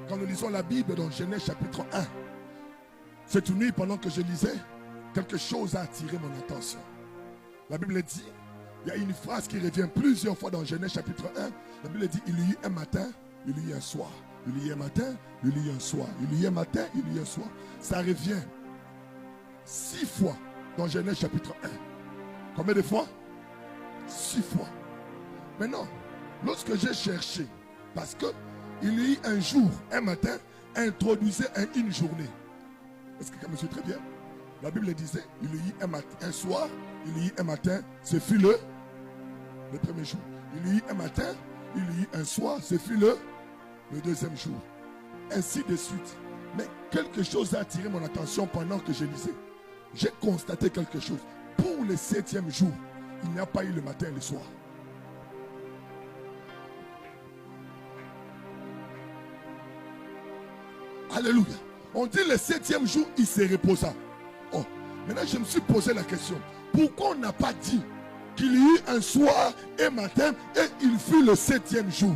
Quand nous lisons la Bible dans Genèse chapitre 1, cette nuit, pendant que je lisais, quelque chose a attiré mon attention. La Bible dit, il y a une phrase qui revient plusieurs fois dans Genèse chapitre 1. La Bible dit, il y eut un matin, il y eut un soir. Il y eut un matin, il y eut un soir. Il y eut un matin, il y eut un soir. Ça revient 6 fois dans Genèse chapitre 1. Combien de fois? 6 fois. Maintenant, lorsque j'ai cherché, parce que il y eut un jour, un matin, introduisait une journée. Est-ce que me suit très bien? La Bible disait, il y eut un soir, il y eut un matin, ce fut le premier jour. Il y eut un matin, il y eut un soir, ce fut le deuxième jour. Ainsi de suite. Mais quelque chose a attiré mon attention pendant que je lisais. J'ai constaté quelque chose. Pour le 7e jour, il n'y a pas eu le matin et le soir. Alléluia. On dit le 7e jour, il se reposa. Oh, maintenant je me suis posé la question. Pourquoi on n'a pas dit qu'il y eut un soir et matin et il fut le 7e jour?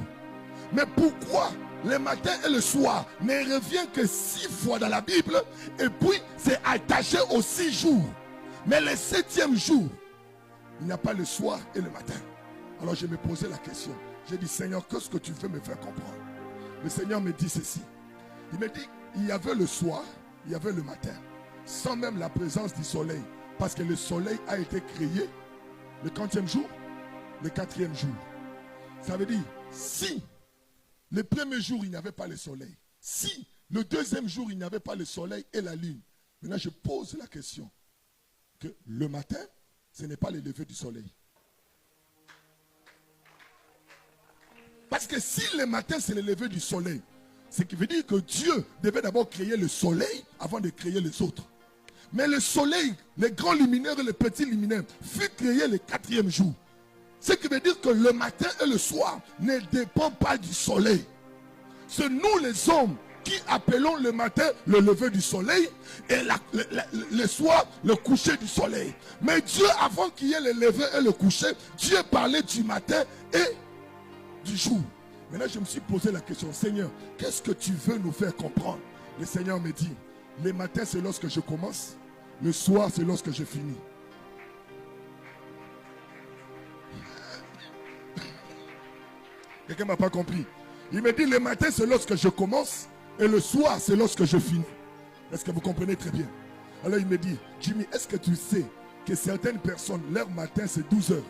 Mais pourquoi le matin et le soir ne revient que 6 fois dans la Bible et puis c'est attaché aux 6 jours? Mais le 7e jour, il n'y a pas le soir et le matin. Alors je me posais la question. J'ai dit, Seigneur, qu'est-ce que tu veux me faire comprendre? Le Seigneur me dit ceci. Il me dit, il y avait le soir, il y avait le matin, sans même la présence du soleil. Parce que le soleil a été créé le 40e jour, le 4e jour. Ça veut dire, si le premier jour, il n'y avait pas le soleil, si le deuxième jour, il n'y avait pas le soleil et la lune, maintenant je pose la question, que le matin, ce n'est pas le lever du soleil. Parce que si le matin, c'est le lever du soleil, ce qui veut dire que Dieu devait d'abord créer le soleil avant de créer les autres. Mais le soleil, les grands luminaires et les petits luminaires, fut créé le 4e jour. Ce qui veut dire que le matin et le soir ne dépendent pas du soleil. C'est nous les hommes qui appelons le matin le lever du soleil et le soir le coucher du soleil. Mais Dieu, avant qu'il y ait le lever et le coucher, Dieu parlait du matin et du jour. Maintenant, je me suis posé la question, Seigneur, qu'est-ce que tu veux nous faire comprendre? Le Seigneur me dit, le matin, c'est lorsque je commence, le soir, c'est lorsque je finis. Quelqu'un ne m'a pas compris. Il me dit, le matin, c'est lorsque je commence, et le soir, c'est lorsque je finis. Est-ce que vous comprenez très bien? Alors, il me dit, Jimmy, est-ce que tu sais que certaines personnes, leur matin, c'est 12 heures?